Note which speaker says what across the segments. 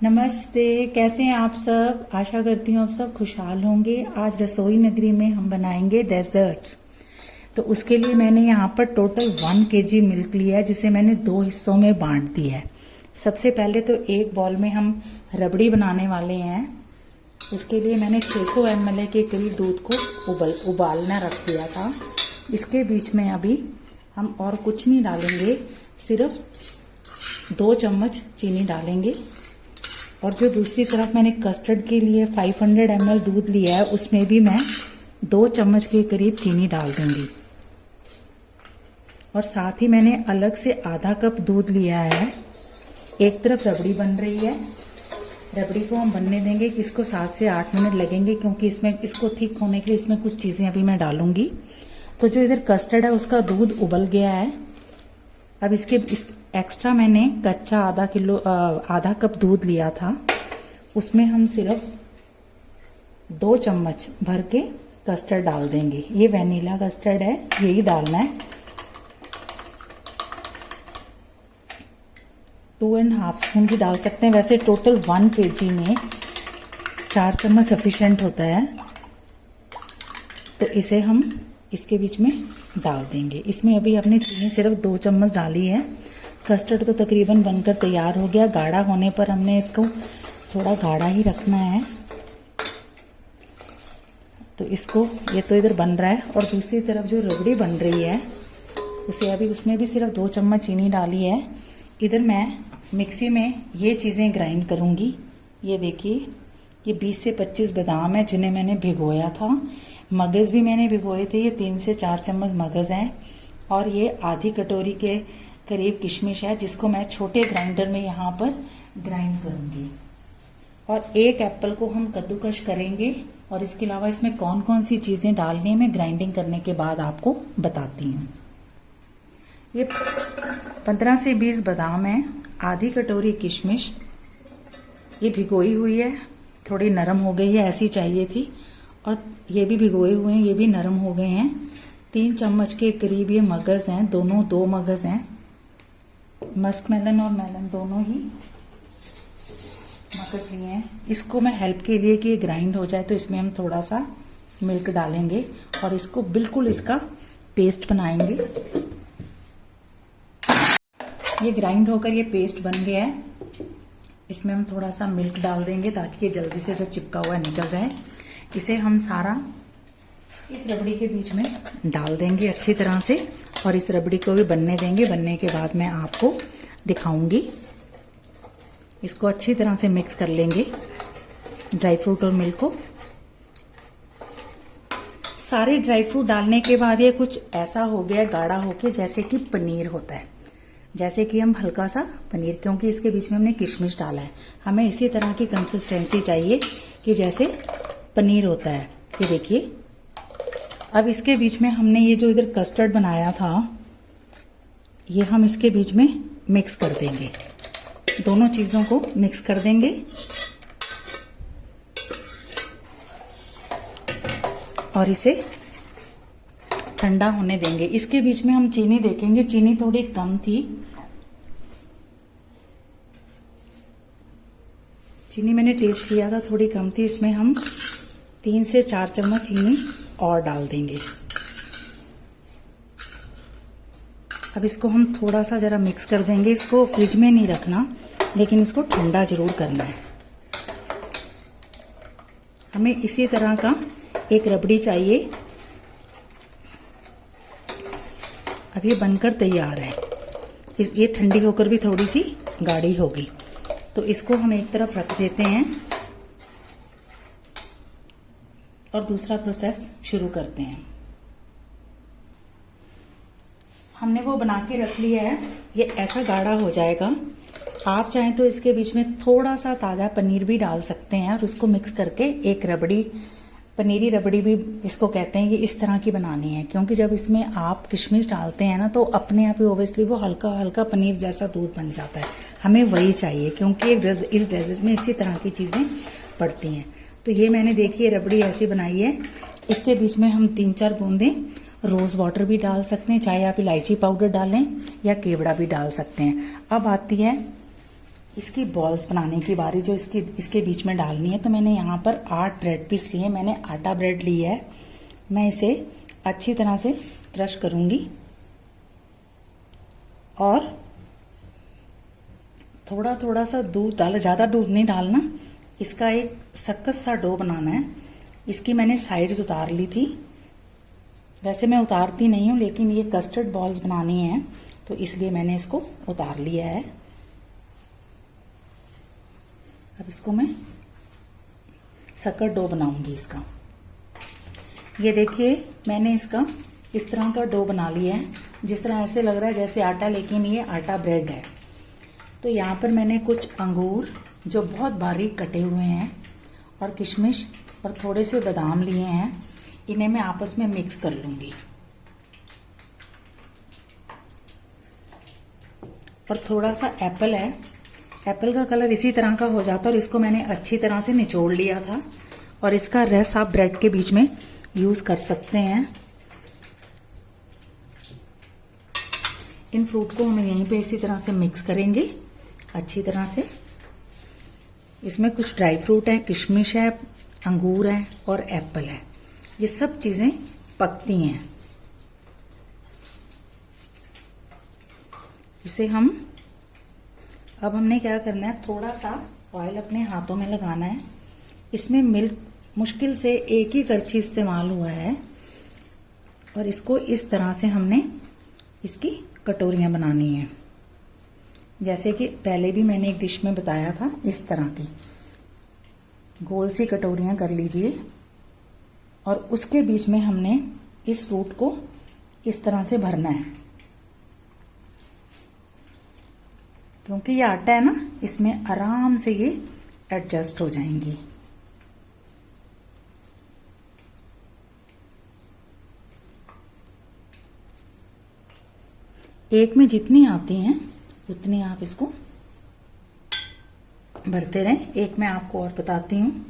Speaker 1: नमस्ते। कैसे हैं आप सब? आशा करती हूँ आप सब खुशहाल होंगे। आज रसोई नगरी में हम बनाएंगे डेजर्ट्स। तो उसके लिए मैंने यहाँ पर टोटल 1 केजी मिल्क लिया है, जिसे मैंने 2 हिस्सों में बांट दिया है। सबसे पहले तो एक बॉल में हम रबड़ी बनाने वाले हैं। उसके लिए मैंने 600 ml के करीब दूध को उबालना रख दिया था। इसके बीच में अभी हम और कुछ नहीं डालेंगे, सिर्फ 2 चम्मच चीनी डालेंगे। और जो दूसरी तरफ मैंने कस्टर्ड के लिए 500 ml दूध लिया है, उसमें भी मैं 2 चम्मच के करीब चीनी डाल दूंगी। और साथ ही मैंने अलग से आधा कप दूध लिया है। एक तरफ रबड़ी बन रही है, रबड़ी को हम बनने देंगे कि इसको 7 से 8 मिनट लगेंगे, क्योंकि इसमें इसको थिक होने के लिए इसमें कुछ चीज़ें अभी मैं डालूंगी। तो जो इधर कस्टर्ड है उसका दूध उबल गया है। अब इस एक्स्ट्रा मैंने कच्चा आधा कप दूध लिया था, उसमें हम सिर्फ 2 चम्मच भर के कस्टर्ड डाल देंगे। ये वैनिला कस्टर्ड है, यही डालना है। 2.5 स्पून भी डाल सकते हैं। वैसे टोटल 1 केजी में 4 चम्मच सफिशिएंट होता है। तो इसे हम इसके बीच में डाल देंगे। इसमें अभी हमने चीनी सिर्फ 2 चम्मच डाली है। कस्टर्ड तो तकरीबन बनकर तैयार हो गया। गाढ़ा होने पर हमने इसको थोड़ा गाढ़ा ही रखना है। तो इसको ये तो इधर बन रहा है, और दूसरी तरफ जो रबड़ी बन रही है उसे अभी उसमें भी सिर्फ 2 चम्मच चीनी डाली है। इधर मैं मिक्सी में ये चीज़ें ग्राइंड करूँगी। ये देखिए, ये 20 से 25 बादाम है जिन्हें मैंने भिगोया था। मगज़ भी मैंने भिगोए थे, ये 3 से 4 चम्मच मगज़ हैं। और ये आधी कटोरी के करीब किशमिश है, जिसको मैं छोटे ग्राइंडर में यहाँ पर ग्राइंड करूँगी। और 1 एप्पल को हम कद्दूकश करेंगे। और इसके अलावा इसमें कौन कौन सी चीज़ें डालनी है मैं ग्राइंडिंग करने के बाद आपको बताती हूँ। ये 15 से 20 बादाम है, आधी कटोरी किशमिश, ये भिगोई हुई है, थोड़ी नरम हो गई है, ऐसी चाहिए थी। और ये भी भिगोए हुए हैं, ये भी नरम हो गए हैं। 3 चम्मच के करीब ये मगज़ हैं, दोनों 2 मगज़ हैं। मस्क मेलन और मेलन दोनों ही मगज़ लिए हैं। इसको मैं हेल्प के लिए कि ये ग्राइंड हो जाए, तो इसमें हम थोड़ा सा मिल्क डालेंगे और इसको बिल्कुल इसका पेस्ट बनाएंगे। ये ग्राइंड होकर ये पेस्ट बन गया है। इसमें हम थोड़ा सा मिल्क डाल देंगे ताकि ये जल्दी से जो चिपका हुआ है निकल जाए। इसे हम सारा इस रबड़ी के बीच में डाल देंगे अच्छी तरह से, और इस रबड़ी को भी बनने देंगे। बनने के बाद मैं आपको दिखाऊंगी। इसको अच्छी तरह से मिक्स कर लेंगे, ड्राई फ्रूट और मिल्क को। सारे ड्राई फ्रूट डालने के बाद ये कुछ ऐसा हो गया गाढ़ा होके, जैसे कि पनीर होता है, जैसे कि हम हल्का सा पनीर, क्योंकि इसके बीच में हमने किशमिश डाला है। हमें इसी तरह की कंसिस्टेंसी चाहिए कि जैसे पनीर होता है। ये देखिए, अब इसके बीच में हमने ये जो इधर कस्टर्ड बनाया था, ये हम इसके बीच में मिक्स कर देंगे। दोनों चीज़ों को मिक्स कर देंगे और इसे ठंडा होने देंगे। इसके बीच में हम चीनी देखेंगे, चीनी थोड़ी कम थी। चीनी मैंने टेस्ट किया था, थोड़ी कम थी। इसमें हम 3 से 4 चम्मच चीनी और डाल देंगे। अब इसको हम थोड़ा सा जरा मिक्स कर देंगे। इसको फ्रिज में नहीं रखना, लेकिन इसको ठंडा जरूर करना है। हमें इसी तरह का एक रबड़ी चाहिए। अब ये बनकर तैयार है। ये ठंडी होकर भी थोड़ी सी गाढ़ी होगी, तो इसको हम एक तरफ रख देते हैं और दूसरा प्रोसेस शुरू करते हैं। हमने वो बना के रख लिया है, ये ऐसा गाढ़ा हो जाएगा। आप चाहें तो इसके बीच में थोड़ा सा ताज़ा पनीर भी डाल सकते हैं और उसको मिक्स करके एक रबड़ी, पनीरी रबड़ी भी इसको कहते हैं, ये इस तरह की बनानी है। क्योंकि जब इसमें आप किशमिश डालते हैं ना, तो अपने आप ही ओबियसली वो हल्का हल्का पनीर जैसा दूध बन जाता है। हमें वही चाहिए, क्योंकि इस डेजर्ट में इसी तरह की चीज़ें पड़ती हैं। तो ये मैंने देखिए रबड़ी ऐसी बनाई है। इसके बीच में हम 3-4 बूंदें रोज़ वाटर भी डाल सकते हैं, चाहे आप इलायची पाउडर डालें या केवड़ा भी डाल सकते हैं। अब आती है इसकी बॉल्स बनाने की बारी जो इसके बीच में डालनी है। तो मैंने यहाँ पर 8 ब्रेड पीस लिए, मैंने आटा ब्रेड लिया है। मैं इसे अच्छी तरह से क्रश करूँगी और थोड़ा थोड़ा सा दूध डाल, ज़्यादा दूध नहीं डालना। इसका एक सख्त सा डो बनाना है। इसकी मैंने साइड्स उतार ली थी, वैसे मैं उतारती नहीं हूँ, लेकिन ये कस्टर्ड बॉल्स बनानी है तो इसलिए मैंने इसको उतार लिया है। अब इसको मैं सख्त डो बनाऊंगी इसका। ये देखिए मैंने इसका इस तरह का डो बना लिया है, जिस तरह ऐसे लग रहा है जैसे आटा, लेकिन ये आटा ब्रेड है। तो यहाँ पर मैंने कुछ अंगूर जो बहुत बारीक कटे हुए हैं और किशमिश और थोड़े से बादाम लिए हैं, इन्हें मैं आपस में मिक्स कर लूँगी। और थोड़ा सा एप्पल है, एप्पल का कलर इसी तरह का हो जाता है और इसको मैंने अच्छी तरह से निचोड़ लिया था और इसका रस आप ब्रेड के बीच में यूज़ कर सकते हैं। इन फ्रूट को हम यहीं पे इसी तरह से मिक्स करेंगे अच्छी तरह से। इसमें कुछ ड्राई फ्रूट है, किशमिश है, अंगूर है और एप्पल है। ये सब चीज़ें पकती हैं। इसे अब हमने क्या करना है, थोड़ा सा ऑयल अपने हाथों में लगाना है। इसमें मिल्क मुश्किल से एक ही करछी इस्तेमाल हुआ है और इसको इस तरह से हमने इसकी कटोरियाँ बनानी है। जैसे कि पहले भी मैंने एक डिश में बताया था, इस तरह की गोल सी कटोरियाँ कर लीजिए और उसके बीच में हमने इस फ्रूट को इस तरह से भरना है। क्योंकि ये आटा है ना, इसमें आराम से ये एडजस्ट हो जाएंगी। एक में जितनी आती हैं उतनी आप इसको भरते रहें। एक मैं आपको और बताती हूँ।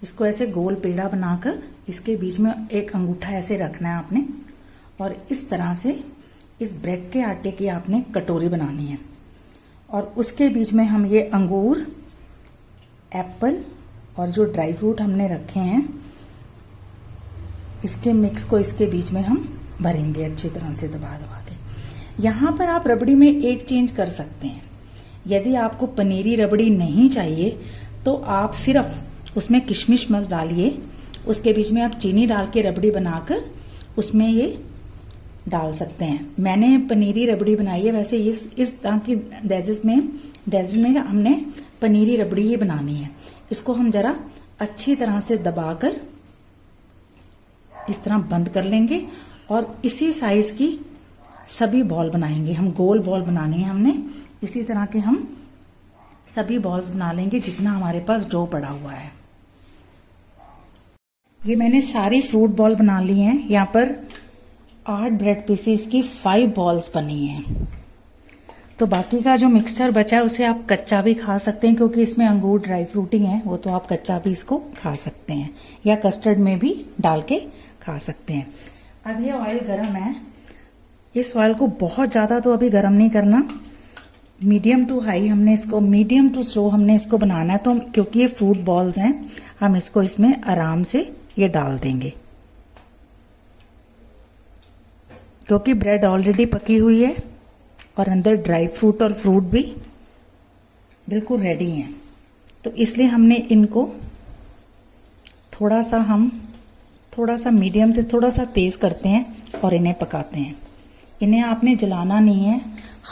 Speaker 1: इसको ऐसे गोल पेड़ा बनाकर इसके बीच में एक अंगूठा ऐसे रखना है आपने और इस तरह से इस ब्रेड के आटे की आपने कटोरी बनानी है और उसके बीच में हम ये अंगूर, एप्पल और जो ड्राई फ्रूट हमने रखे हैं, इसके मिक्स को इसके बीच में हम भरेंगे अच्छी तरह से दबा दबा के। यहाँ पर आप रबड़ी में एक चेंज कर सकते हैं। यदि आपको पनीरी रबड़ी नहीं चाहिए तो आप सिर्फ उसमें किशमिश मत डालिए, उसके बीच में आप चीनी डाल के रबड़ी बनाकर उसमें ये डाल सकते हैं। मैंने पनीरी रबड़ी बनाई है। वैसे इस तरह की डेजर्ट में हमने पनीरी रबड़ी ही बनानी है। इसको हम जरा अच्छी तरह से दबाकर इस तरह बंद कर लेंगे और इसी साइज की सभी बॉल बनाएंगे। हम गोल बॉल बनानी है हमने, इसी तरह के हम सभी बॉल्स बना लेंगे जितना हमारे पास डो पड़ा हुआ है। ये मैंने सारी फ्रूट बॉल बना ली हैं। यहाँ पर 8 ब्रेड पीसीस की 5 बॉल्स बनी हैं। तो बाकी का जो मिक्सचर बचा है उसे आप कच्चा भी खा सकते हैं, क्योंकि इसमें अंगूर ड्राई फ्रूटिंग है, वो तो आप कच्चा भी इसको खा सकते हैं या कस्टर्ड में भी डाल के खा सकते हैं। अब ये ऑयल गरम है। इस ऑयल को बहुत ज़्यादा तो अभी गरम नहीं करना, मीडियम टू हाई हमने इसको, मीडियम टू स्लो हमने इसको बनाना है। तो क्योंकि ये फ्रूट बॉल्स हैं, हम इसको इसमें आराम से ये डाल देंगे, क्योंकि ब्रेड ऑलरेडी पकी हुई है और अंदर ड्राई फ्रूट और फ्रूट भी बिल्कुल रेडी हैं। तो इसलिए हमने इनको थोड़ा सा मीडियम से थोड़ा सा तेज़ करते हैं और इन्हें पकाते हैं। इन्हें आपने जलाना नहीं है,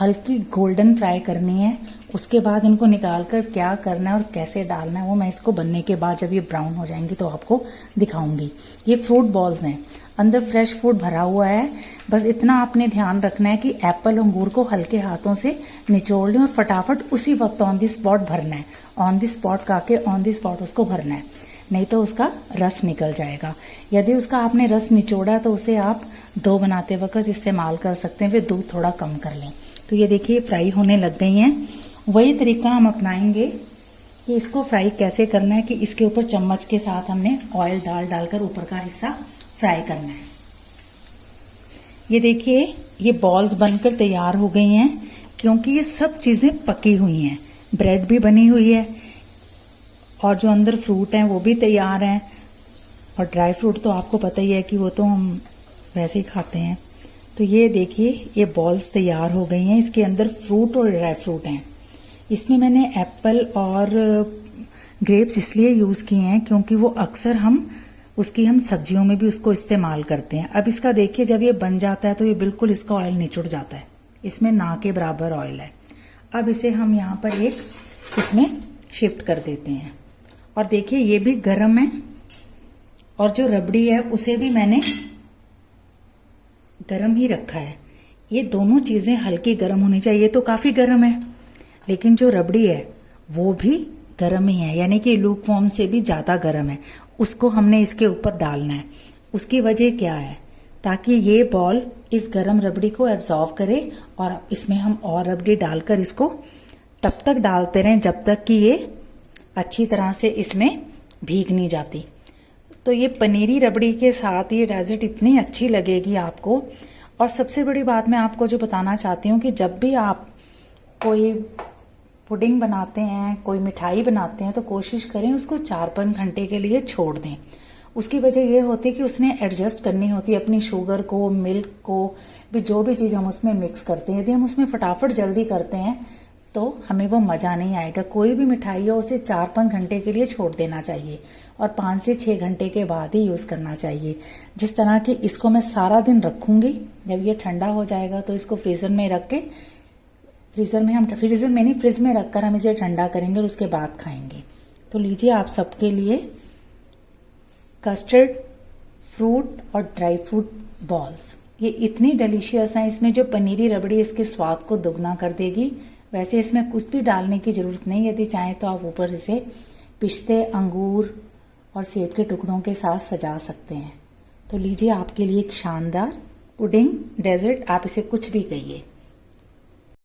Speaker 1: हल्की गोल्डन फ्राई करनी है। उसके बाद इनको निकाल कर क्या करना है और कैसे डालना है वो मैं इसको बनने के बाद जब ये ब्राउन हो जाएंगी तो आपको दिखाऊंगी। ये फ्रूट बॉल्स हैं, अंदर फ्रेश फ्रूट भरा हुआ है। बस इतना आपने ध्यान रखना है कि एप्पल अंगूर को हल्के हाथों से निचोड़ लें और फटाफट उसी वक्त ऑन दी स्पॉट भरना है। ऑन दी स्पॉट काके ऑन दी स्पॉट उसको भरना है, नहीं तो उसका रस निकल जाएगा। यदि उसका आपने रस निचोड़ा तो उसे आप डो बनाते वक्त इस्तेमाल कर सकते हैं, फिर दूध थोड़ा कम कर लें। तो ये देखिए फ्राई होने लग गई हैं। वही तरीका हम अपनाएंगे कि इसको फ्राई कैसे करना है, कि इसके ऊपर चम्मच के साथ हमने ऑयल डालकर ऊपर का हिस्सा फ्राई करना है। ये देखिए ये बॉल्स बनकर तैयार हो गई हैं। क्योंकि ये सब चीज़ें पकी हुई हैं, ब्रेड भी बनी हुई है और जो अंदर फ्रूट हैं वो भी तैयार हैं। और ड्राई फ्रूट तो आपको पता ही है कि वो तो हम वैसे ही खाते हैं। तो ये देखिए, ये बॉल्स तैयार हो गई हैं। इसके अंदर फ्रूट और ड्राई फ्रूट हैं। इसमें मैंने एप्पल और ग्रेप्स इसलिए यूज़ किए हैं क्योंकि वो अक्सर हम सब्जियों में भी उसको इस्तेमाल करते हैं। अब इसका देखिए, जब ये बन जाता है तो ये बिल्कुल इसका ऑयल निचुड़ जाता है, इसमें ना के बराबर ऑयल है। अब इसे हम यहाँ पर एक इसमें शिफ्ट कर देते हैं और देखिए ये भी गरम है और जो रबड़ी है उसे भी मैंने गरम ही रखा है। ये दोनों चीज़ें हल्की गरम होनी चाहिए। ये तो काफ़ी गरम है, लेकिन जो रबड़ी है वो भी गरम ही है, यानी कि लूक वार्म से भी ज़्यादा गरम है। उसको हमने इसके ऊपर डालना है। उसकी वजह क्या है? ताकि ये बॉल इस गरम रबड़ी को एब्जॉर्व करे और इसमें हम और रबड़ी डालकर इसको तब तक डालते रहें जब तक कि ये अच्छी तरह से इसमें भीग नहीं जाती। तो ये पनीरी रबड़ी के साथ ये डेजर्ट इतनी अच्छी लगेगी आपको। और सबसे बड़ी बात मैं आपको जो बताना चाहती हूँ कि जब भी आप कोई पुडिंग बनाते हैं, कोई मिठाई बनाते हैं, तो कोशिश करें उसको 4-5 घंटे के लिए छोड़ दें। उसकी वजह ये होती है कि उसने एडजस्ट करनी होती है अपनी शुगर को, मिल्क को भी, जो भी चीज़ हम उसमें मिक्स करते हैं। यदि हम उसमें फटाफट जल्दी करते हैं तो हमें वो मज़ा नहीं आएगा। कोई भी मिठाई हो उसे 4-5 घंटे के लिए छोड़ देना चाहिए और 5 से 6 घंटे के बाद ही यूज़ करना चाहिए। जिस तरह कि इसको मैं सारा दिन रखूँगी, जब ये ठंडा हो जाएगा तो इसको फ्रीज़र में रख के फ्रीज़र में रखकर हम इसे ठंडा करेंगे और उसके बाद खाएंगे। तो लीजिए आप सबके लिए कस्टर्ड, फ्रूट और ड्राई फ्रूट बॉल्स। ये इतनी डिलीशियस हैं, इसमें जो पनीरी रबड़ी इसके स्वाद को दुगना कर देगी। वैसे इसमें कुछ भी डालने की ज़रूरत नहीं, यदि चाहें तो आप ऊपर इसे पिस्ते, अंगूर और सेब के टुकड़ों के साथ सजा सकते हैं। तो लीजिए आपके लिए एक शानदार पुडिंग डेजर्ट, आप इसे कुछ भी कहिए।